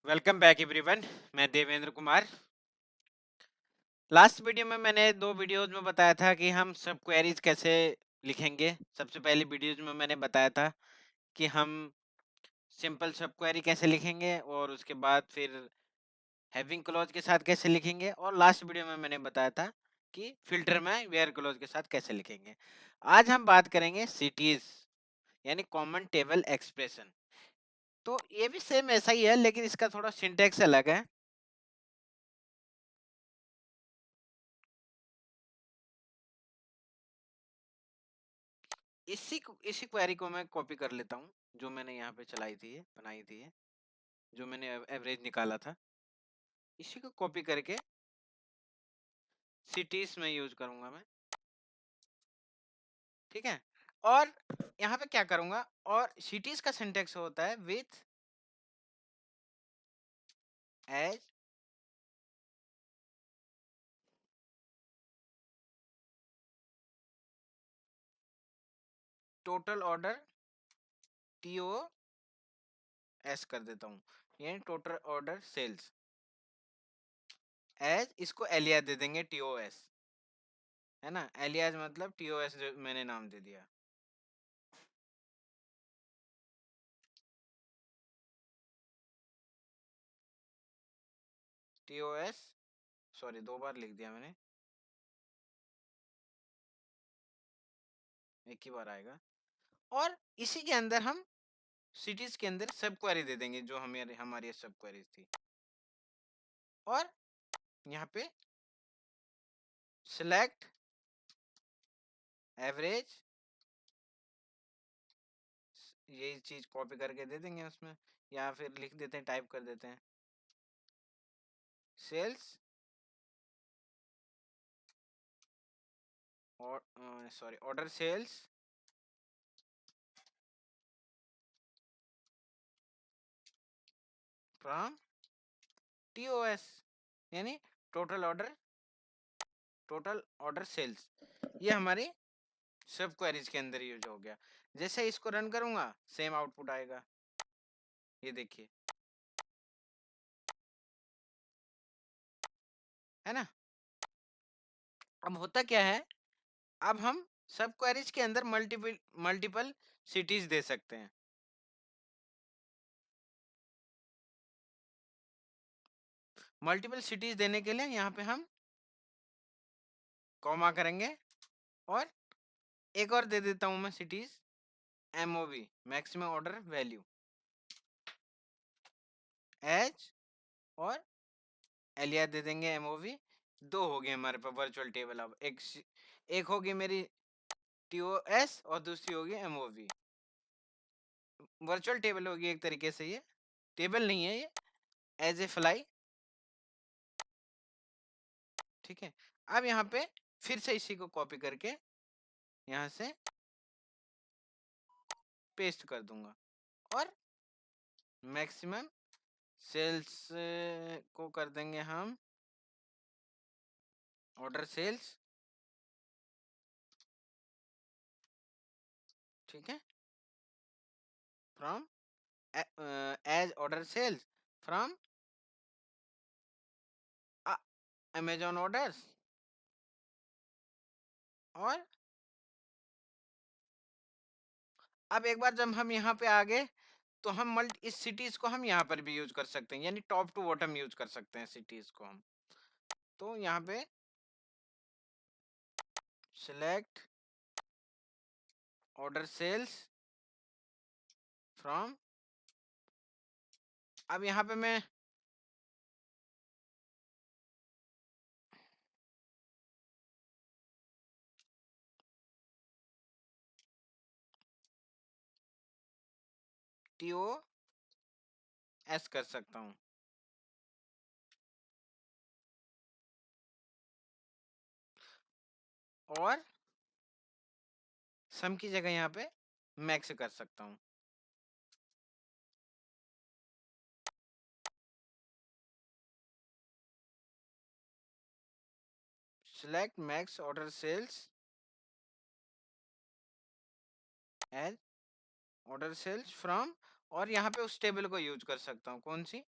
Welcome back everyone. मैं Devendra Kumar. Last video में मैंने दो वीडियोज में बताया था कि हम सब क्वेरीज कैसे लिखेंगे। सबसे पहले वीडियोज में मैंने बताया था कि हम सिंपल सब क्वेरी कैसे लिखेंगे और उसके बाद फिर हैविंग क्लॉज के साथ कैसे लिखेंगे, और लास्ट वीडियो में मैंने बताया था कि फिल्टर में वेयर क्लॉज के साथ कैसे लिखेंगे। आज हम बात करेंगे सिटीज यानी कॉमन टेबल एक्सप्रेशन। तो ये भी सेम ऐसा ही है, लेकिन इसका थोड़ा सिंटेक्स अलग है। इसी क्वेरी को मैं कॉपी कर लेता हूँ, जो मैंने यहाँ पे बनाई थी, जो मैंने एवरेज निकाला था। इसी को कॉपी करके सिटीज में यूज करूंगा मैं। ठीक है। और यहाँ पे क्या करूंगा, और सिटीज का सिंटेक्स होता है with as total order TO S कर देता हूँ, यानी टोटल ऑर्डर सेल्स। एज इसको एलियास दे देंगे टीओएस, है ना। एलियास मतलब टीओएस जो मैंने नाम दे दिया। टीओएस, सॉरी दो बार लिख दिया मैंने, एक ही बार आएगा। और इसी के अंदर हम सिटीज के अंदर सब क्वेरी दे देंगे, जो हमारी हमारी सब क्वेरीज थी। और यहाँ पे सिलेक्ट एवरेज, यही चीज कॉपी करके दे देंगे उसमें, या फिर लिख देते हैं, टाइप कर देते हैं सेल्स और sorry order sales from TOS, यानी टोटल ऑर्डर सेल्स। ये हमारी सब क्वेरीज के अंदर यूज हो गया। जैसे इसको रन करूंगा सेम आउटपुट आएगा, ये देखिए, है ना। अब होता क्या है, अब हम सब क्वेरीज के अंदर मल्टीपल सिटीज दे सकते हैं। मल्टीपल सिटीज देने के लिए यहाँ पे हम कॉमा करेंगे, और एक और दे देता हूं मैं cities, MOV maximum order value as, और एलिया दे देंगे एमओवी। दो हो गए हमारे पास वर्चुअल टेबल। अब एक होगी मेरी टीओएस और दूसरी होगी एमओवी। वर्चुअल टेबल होगी एक तरीके से, ये टेबल नहीं है, ये एज ए फ्लाई। ठीक है। अब यहाँ पे फिर से इसी को कॉपी करके यहाँ से पेस्ट कर दूंगा, और मैक्सिमम सेल्स को कर देंगे हम ऑर्डर सेल्स। ठीक है। From as order sales from Amazon orders. और अब एक बार जब हम यहाँ पे आ गए, तो हम इस सिटीज को हम यहाँ पर भी यूज कर सकते हैं, यानी टॉप टू बॉटम यूज कर सकते हैं सिटीज को हम। तो यहाँ पे सिलेक्ट ऑर्डर सेल्स फ्रॉम, अब यहाँ पे मैं टीओ एस कर सकता हूँ, और सम की जगह यहाँ पे मैक्स कर सकता हूँ। Select max order sales as order sales from, और यहाँ पे उस टेबल को यूज कर सकता हूँ, कौन सी,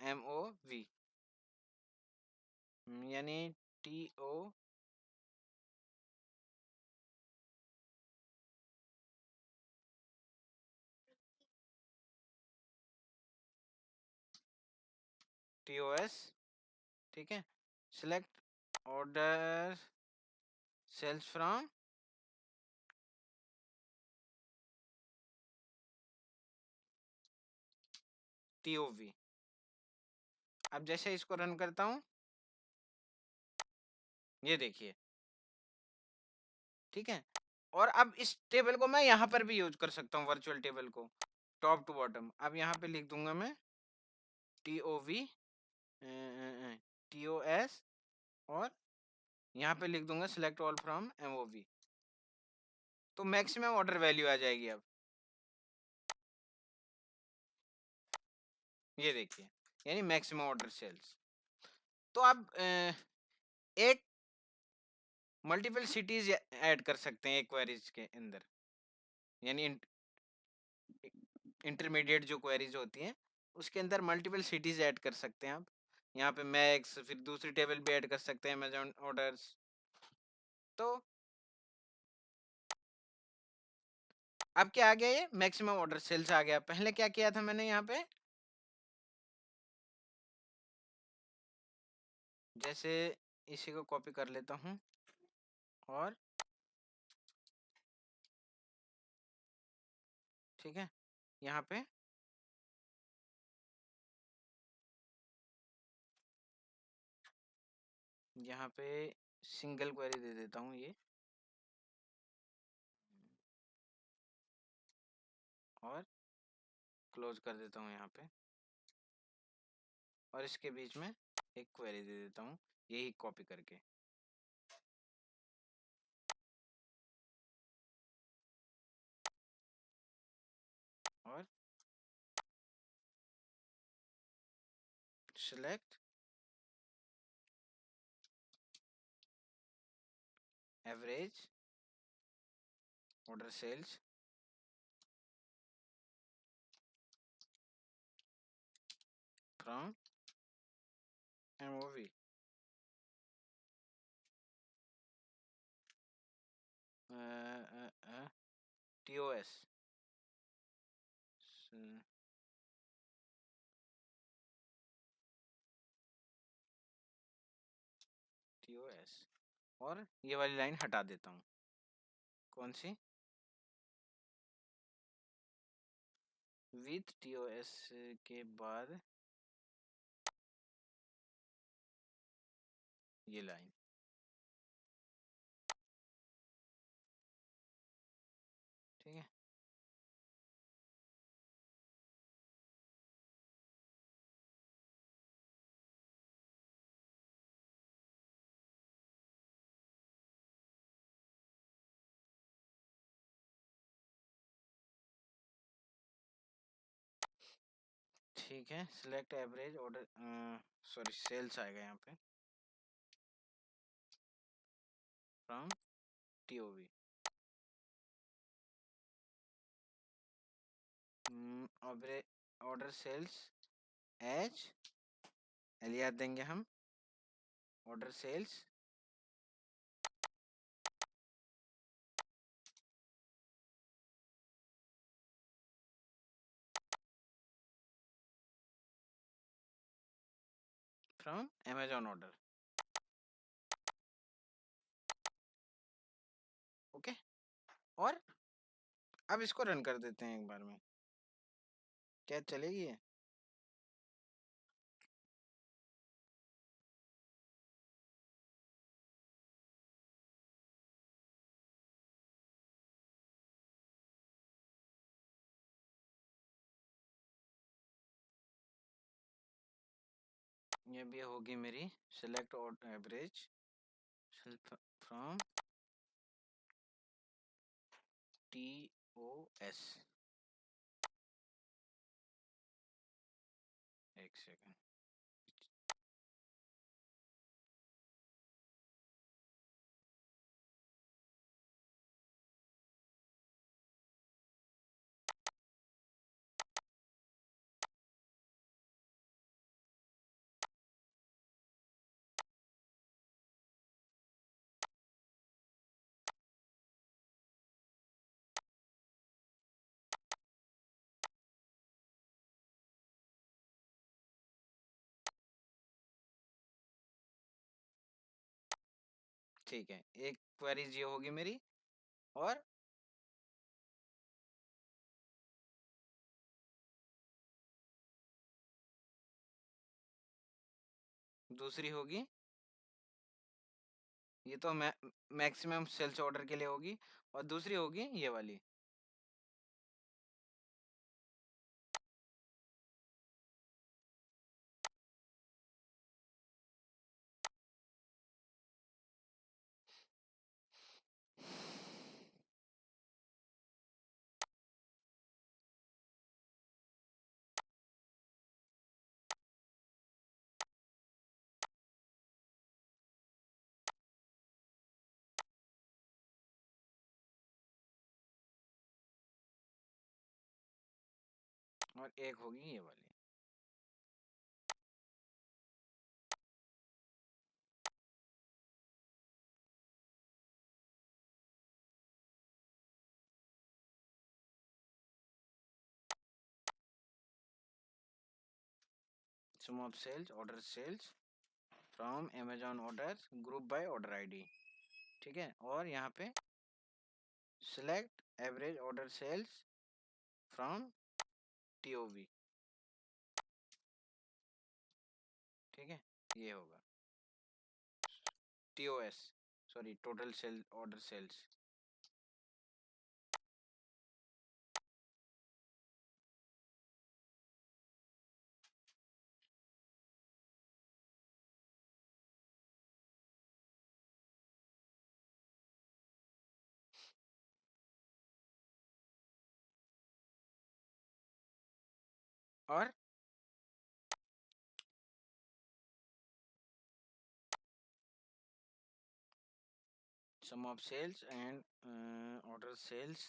MOV, यानी TO TOS, ठीक है। Select order sales from TOV। अब जैसे इसको रन करता हूं, ये देखिए, ठीक है। और अब इस टेबल को मैं यहाँ पर भी यूज कर सकता हूँ, वर्चुअल टेबल को, टॉप टू बॉटम। अब यहाँ पे लिख दूंगा मैं TOV TOS, और यहाँ पे लिख दूंगा सिलेक्ट ऑल फ्रॉम MOV। तो मैक्सिमम ऑर्डर वैल्यू आ जाएगी। अब ये देखिए, यानी मैक्सिमम ऑर्डर सेल्स। तो आप एक मल्टीपल सिटीज ऐड कर सकते हैं एक क्वेरीज के अंदर, यानी इंटरमीडिएट जो क्वेरीज होती हैं उसके अंदर मल्टीपल सिटीज ऐड कर सकते हैं आप। यहाँ पे मैक्स, फिर दूसरी टेबल भी ऐड कर सकते हैं, अमेजोन ऑर्डर्स। तो अब क्या आ गया, ये मैक्सिमम ऑर्डर सेल्स आ गया। पहले क्या किया था मैंने यहाँ पे, जैसे इसी को कॉपी कर लेता हूँ और ठीक है, यहाँ पे सिंगल क्वेरी दे देता हूँ ये, और क्लोज कर देता हूँ यहाँ पे, और इसके बीच में एक क्वेरी दे देता हूँ यही कॉपी करके। और select average order sales from MOV, TOS, TOS, और ये वाली लाइन हटा देता हूँ। कौन सी? विथ TOS के बाद ये लाइन, ठीक है। ठीक है, select average order, sorry sales आएगा यहाँ पे from TOV। Order sales as, alias देंगे हम, order sales from Amazon order. Okay, और अब इसको रन कर देते हैं एक बार में, क्या चलेगी ये? ये भी होगी मेरी सिलेक्ट एवरेज फ्रॉम TOS। एक सेकंड, ठीक है, एक क्वेरीज ये होगी मेरी, और दूसरी होगी, ये तो मैक्सिमम सेल्स ऑर्डर के लिए होगी, और दूसरी होगी ये वाली। और एक होगी ये वाली। Sum of sales order sales from Amazon order group by order ID. ठीक है, और यहाँ पे select average order sales from TOV. ठीक है, ये होगा TOS, sorry total sale order sales. और sum of sales and order sales,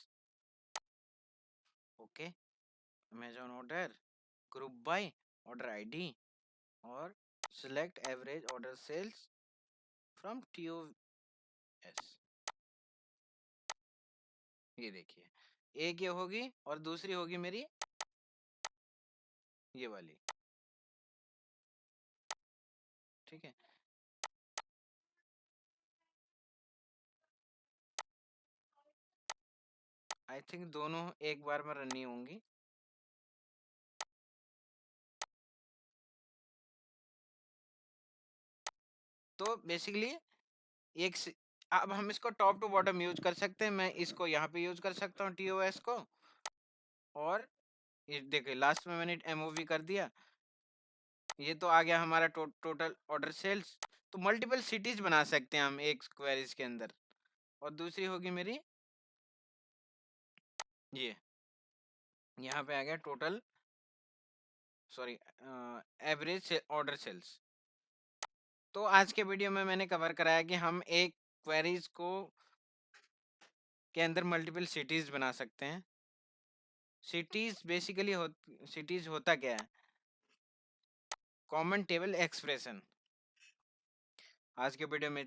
okay, Amazon order group by order ID, और select average order sales from TOS. ये देखिए, एक ये होगी और दूसरी होगी मेरी ये वाली। ठीक है, आई थिंक दोनों एक बार में रन नहीं होंगी। तो बेसिकली अब हम इसको टॉप टू बॉटम यूज कर सकते हैं। मैं इसको यहाँ पे यूज कर सकता हूँ टीओएस को, और ये देखिए लास्ट में मैंने एमओवी कर दिया। ये तो आ गया हमारा टोटल ऑर्डर सेल्स। तो मल्टीपल सिटीज बना सकते हैं हम एक क्वेरीज के अंदर। और दूसरी होगी मेरी ये, यहाँ पे आ गया total, sorry average order sales. तो आज के वीडियो में मैंने कवर कराया कि हम एक क्वेरीज को के अंदर मल्टीपल सिटीज बना सकते हैं। सिटीज बेसिकली सिटीज होता क्या है, कॉमन टेबल एक्सप्रेशन। आज के वीडियो में इतना